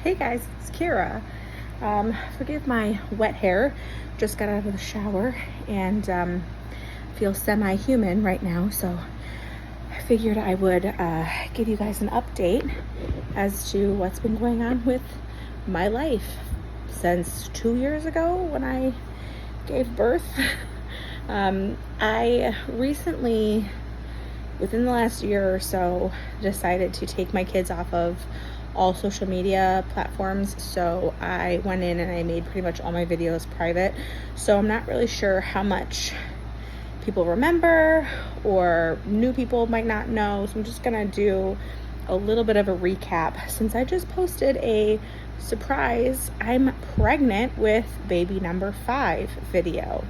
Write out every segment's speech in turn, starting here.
Hey guys, it's Kira. Forgive my wet hair. Just got out of the shower and feel semi-human right now, so I figured I would give you guys an update as to what's been going on with my life since 2 years ago when I gave birth. I recently, within the last year or so, decided to take my kids off of all social media platforms. So I went in and I made pretty much all my videos private. So I'm not really sure how much people remember or new people might not know. So I'm just gonna do a little bit of a recap since I just posted a surprise I'm pregnant with baby number 5 video.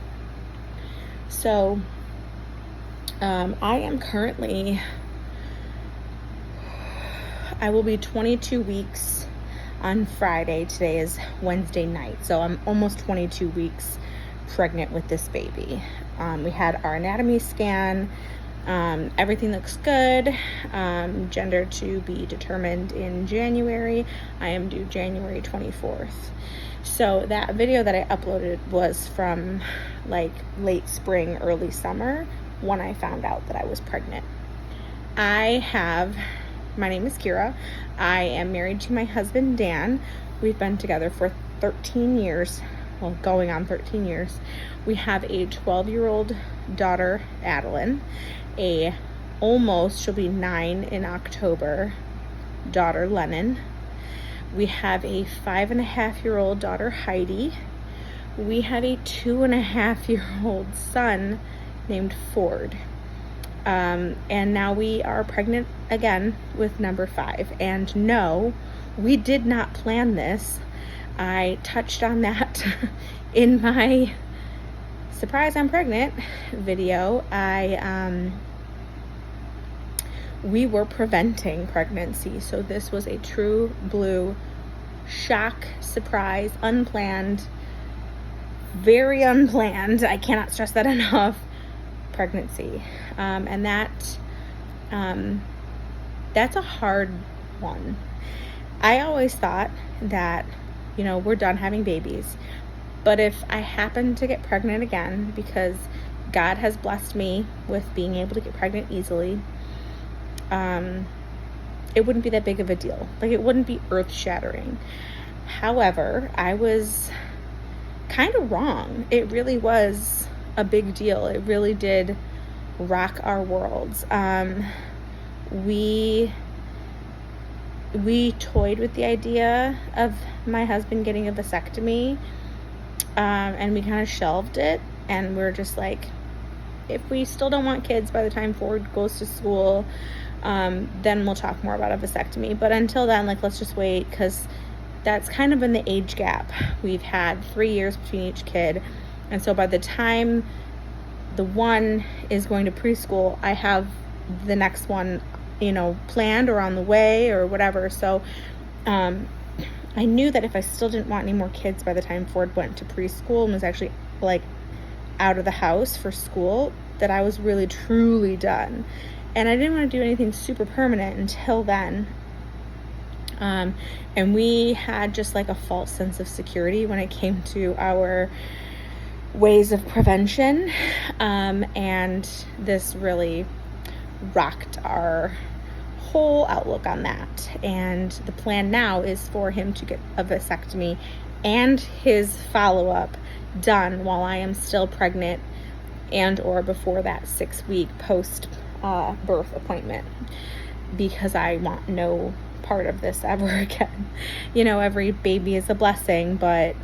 So I am currently, I will be 22 weeks on Friday. Today is Wednesday night. So I'm almost 22 weeks pregnant with this baby. We had our anatomy scan. Everything looks good. Gender to be determined in January. I am due January 24th. So that video that I uploaded was from like late spring, early summer when I found out that I was pregnant. My name is Kira. I am married to my husband, Dan. We've been together for 13 years, well, going on 13 years. We have a 12-year-old daughter, Adeline, she'll be 9 in October, daughter, Lennon. We have a 5.5-year-old daughter, Heidi. We have a 2.5-year-old son named Ford. And now we are pregnant again with number 5. And no, we did not plan this. I touched on that in my surprise I'm pregnant video. We were preventing pregnancy. So this was a true blue shock, surprise, unplanned, very unplanned. I cannot stress that enough. Pregnancy. And that's a hard one. I always thought that, we're done having babies. But if I happen to get pregnant again, because God has blessed me with being able to get pregnant easily, it wouldn't be that big of a deal. Like, it wouldn't be earth-shattering. However, I was kind of wrong. It really was a big deal. It really did rock our worlds. We toyed with the idea of my husband getting a vasectomy, and we kind of shelved it, and we're just like, if we still don't want kids by the time Ford goes to school, then we'll talk more about a vasectomy. But until then, let's just wait, because that's kind of been the age gap. We've had 3 years between each kid. And so by the time the one is going to preschool, I have the next one, planned or on the way or whatever. So I knew that if I still didn't want any more kids by the time Ford went to preschool and was actually out of the house for school, that I was really truly done. And I didn't want to do anything super permanent until then. And we had just a false sense of security when it came to our ways of prevention, and this really rocked our whole outlook on that. And the plan now is for him to get a vasectomy and his follow-up done while I am still pregnant and or before that 6-week post birth appointment, because I want no part of this ever again. Every baby is a blessing, but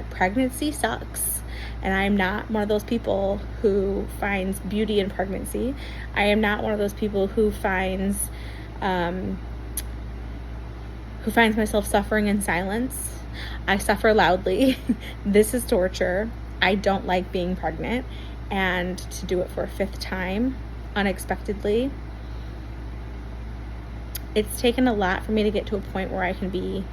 pregnancy sucks. And I'm not one of those people who finds beauty in pregnancy. I am not one of those people who finds myself suffering in silence. I suffer loudly. This is torture. I don't like being pregnant. And to do it for a 5th time, unexpectedly, it's taken a lot for me to get to a point where I can be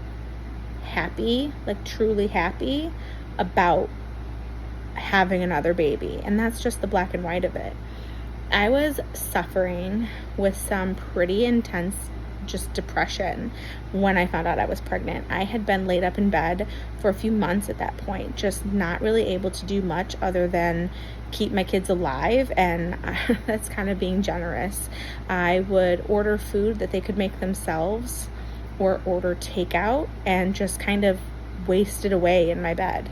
happy, truly happy about having another baby. And that's just the black and white of it. I was suffering with some pretty intense just depression when I found out I was pregnant. I had been laid up in bed for a few months at that point, just not really able to do much other than keep my kids alive, and that's kind of being generous. I would order food that they could make themselves or order takeout and just kind of waste it away in my bed.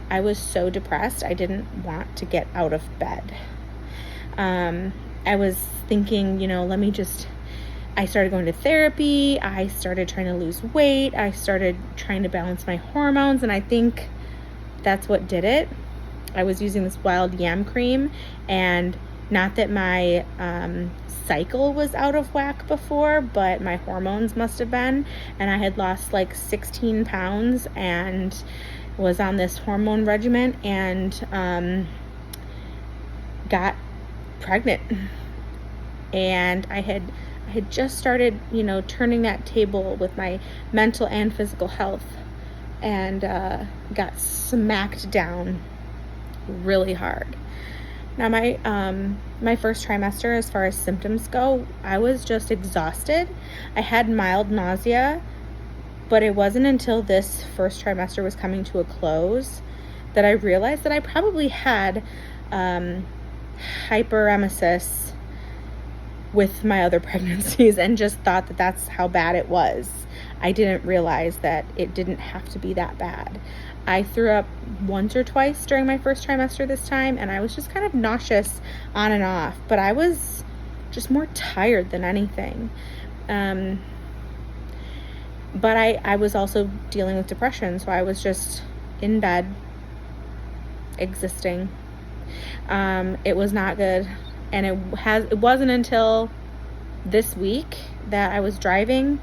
I was so depressed, I didn't want to get out of bed. I was thinking, I started going to therapy, I started trying to lose weight, I started trying to balance my hormones, and I think that's what did it. I was using this wild yam cream, and not that my cycle was out of whack before, but my hormones must have been, and I had lost like 16 pounds and was on this hormone regimen and got pregnant. And I had just started, turning that table with my mental and physical health, and got smacked down really hard. Now my first trimester, as far as symptoms go, I was just exhausted. I had mild nausea, but it wasn't until this first trimester was coming to a close that I realized that I probably had hyperemesis with my other pregnancies, and just thought that that's how bad it was. I didn't realize that it didn't have to be that bad. I threw up once or twice during my first trimester this time, and I was just kind of nauseous on and off, but I was just more tired than anything. But I was also dealing with depression, so I was just in bed, existing. It was not good, and it wasn't until this week that I was driving,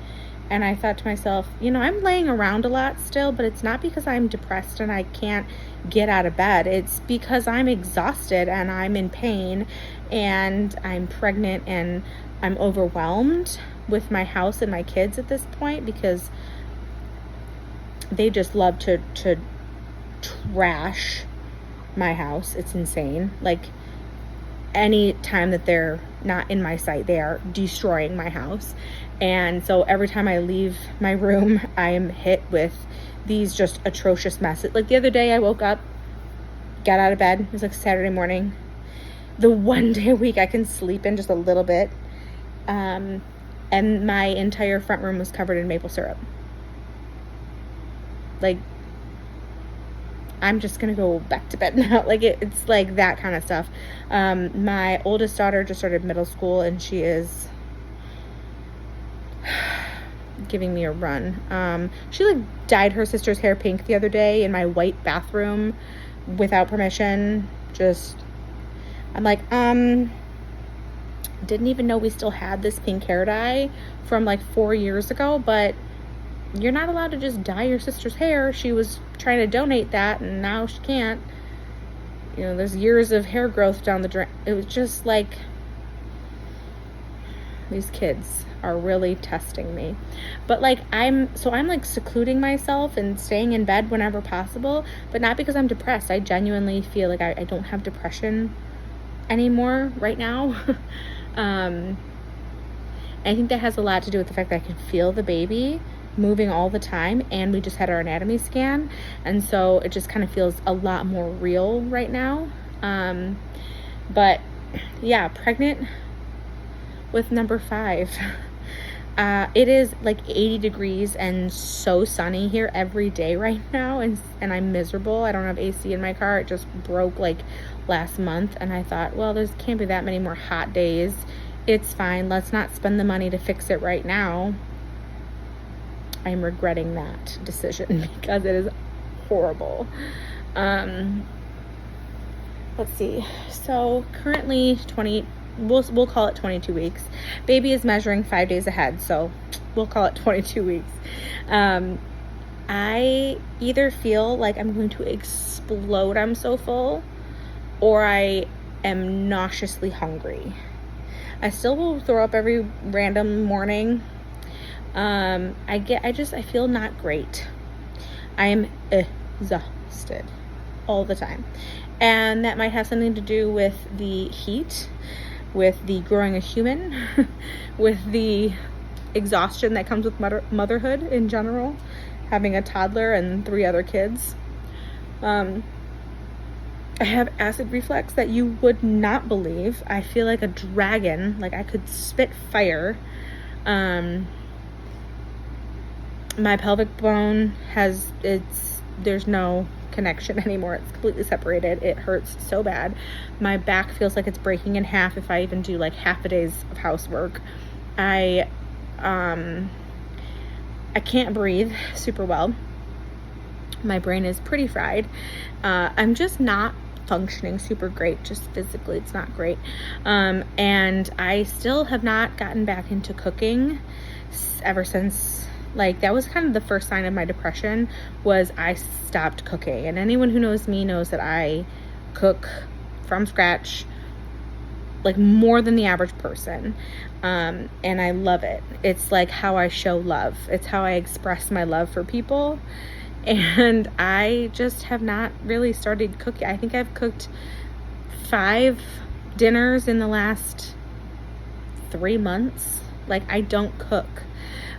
and I thought to myself, I'm laying around a lot still, but it's not because I'm depressed and I can't get out of bed. It's because I'm exhausted and I'm in pain and I'm pregnant and I'm overwhelmed with my house and my kids at this point, because they just love to trash my house. It's insane. Like, any time that they're not in my sight, they are destroying my house. And so every time I leave my room, I am hit with these just atrocious messes. Like the other day I woke up, got out of bed, it was like Saturday morning, the one day a week I can sleep in just a little bit, and my entire front room was covered in maple syrup. Like, I'm just gonna go back to bed now. Like, it's like that kind of stuff. My oldest daughter just started middle school, and she is giving me a run. She like dyed her sister's hair pink the other day in my white bathroom without permission. I'm like, didn't even know we still had this pink hair dye from like 4 years ago, but you're not allowed to just dye your sister's hair. She was trying to donate that, and now she can't. There's years of hair growth down the drain. It was just like, these kids are really testing me. But like, I'm like secluding myself and staying in bed whenever possible, but not because I'm depressed. I genuinely feel like I don't have depression anymore right now. I think that has a lot to do with the fact that I can feel the baby moving all the time, and we just had our anatomy scan, and so it just kind of feels a lot more real right now. But yeah, pregnant with number 5. It is like 80 degrees and so sunny here every day right now, and I'm miserable. I don't have AC in my car. It just broke like last month, and I thought, well, there can't be that many more hot days. It's fine. Let's not spend the money to fix it right now. I'm regretting that decision because it is horrible. Let's see. So currently we'll call it 22 weeks. Baby is measuring 5 days ahead, so we'll call it 22 weeks. I either feel like I'm going to explode, I'm so full, or I am nauseously hungry. I still will throw up every random morning. I feel not great. I am exhausted all the time. And that might have something to do with the heat, with the growing a human, with the exhaustion that comes with motherhood in general, having a toddler and 3 other kids. I have acid reflux that you would not believe. I feel like a dragon, like I could spit fire. My pelvic bone there's no connection anymore. It's completely separated. It hurts so bad. My back feels like it's breaking in half if I even do like half a day's of housework. I can't breathe super well. My brain is pretty fried. I'm just not functioning super great. Just physically, it's not great. And I still have not gotten back into cooking ever since, like, that was kind of the first sign of my depression, was I stopped cooking. And anyone who knows me knows that I cook from scratch, like more than the average person. And I love it. It's like how I show love. It's how I express my love for people. And I just have not really started cooking. I think I've cooked 5 dinners in the last 3 months. Like, I don't cook.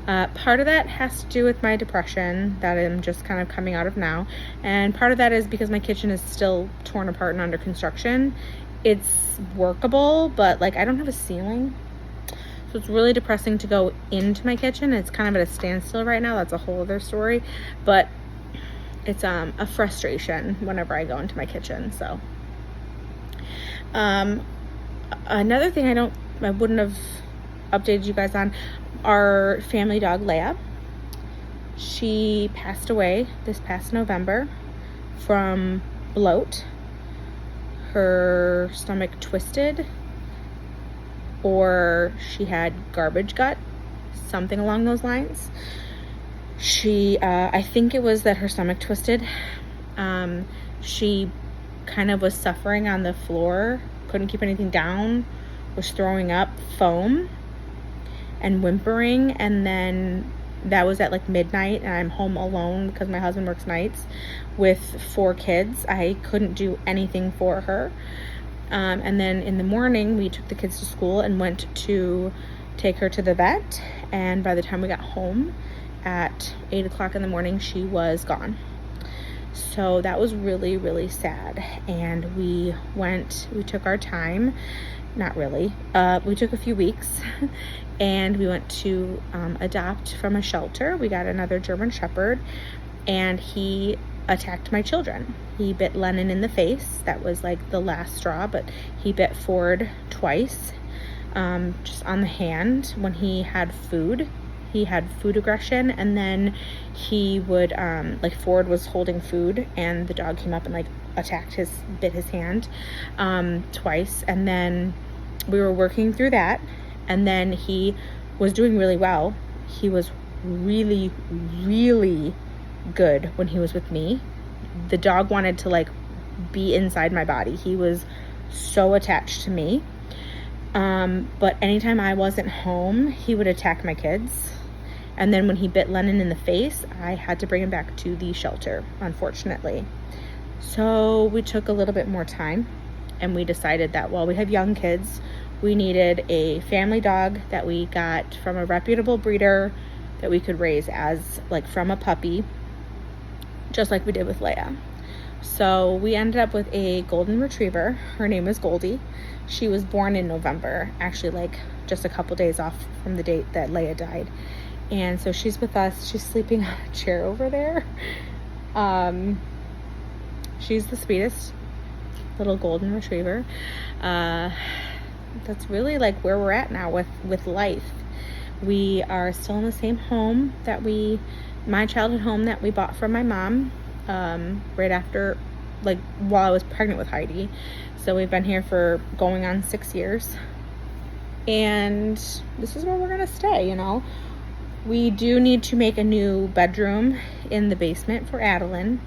Part of that has to do with my depression that I'm just kind of coming out of now. And part of that is because my kitchen is still torn apart and under construction. It's workable, but like I don't have a ceiling. So it's really depressing to go into my kitchen. It's kind of at a standstill right now. That's a whole other story. But it's a frustration whenever I go into my kitchen. So another thing I wouldn't have updated you guys on, our family dog Leia. She passed away this past November from bloat. Her stomach twisted, or she had garbage gut, something along those lines. I think it was that her stomach twisted. She kind of was suffering on the floor, couldn't keep anything down, was throwing up foam and whimpering. And then that was at like midnight, and I'm home alone because my husband works nights with 4 kids. I couldn't do anything for her. And then in the morning, we took the kids to school and went to take her to the vet. And by the time we got home at 8 o'clock in the morning, she was gone. So that was really, really sad. And we took our time. Not really. We took a few weeks and we went to adopt from a shelter. We got another German Shepherd, and he attacked my children. He bit Lennon in the face. That was like the last straw, but he bit Ford twice, just on the hand when he had food. He had food aggression, and then he would, like Ford was holding food and the dog came up and like bit his hand twice. And then we were working through that, and then he was doing really well. He was really, really good when he was with me. The dog wanted to like be inside my body. He was so attached to me. But anytime I wasn't home, he would attack my kids. And then when he bit Lennon in the face, I had to bring him back to the shelter, unfortunately. So we took a little bit more time, and we decided that while we have young kids, we needed a family dog that we got from a reputable breeder that we could raise as like from a puppy, just like we did with Leia. So we ended up with a golden retriever. Her name is Goldie. She was born in November, actually like just a couple days off from the date that Leia died. And so she's with us. She's sleeping on a chair over there. She's the sweetest little golden retriever. That's really like where we're at now with life. We are still in the same home my childhood home that we bought from my mom, right after, like while I was pregnant with Heidi. So we've been here for going on 6 years, and this is where we're gonna stay, you know. We do need to make a new bedroom in the basement for Adeline,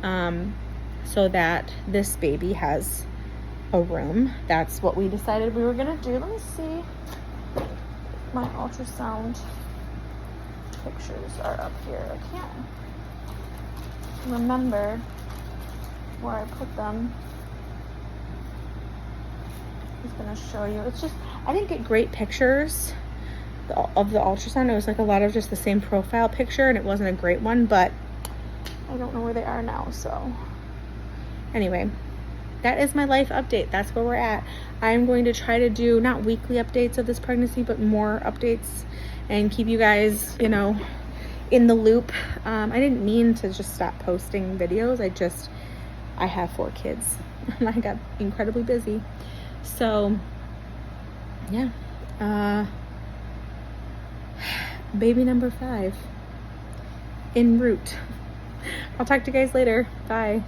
so that this baby has a room. That's what we decided we were gonna do. Let me see. My ultrasound pictures are up here. I can't remember where I put them. I'm just gonna show you. It's just, I didn't get great pictures of the ultrasound. It was like a lot of just the same profile picture, and it wasn't a great one, but I don't know where they are now. So anyway, that is my life update. That's where we're at. I'm going to try to do not weekly updates of this pregnancy, but more updates and keep you guys, you know, in the loop. I didn't mean to just stop posting videos. I have 4 kids and I got incredibly busy. So yeah, baby number 5 en route. I'll talk to you guys later. Bye.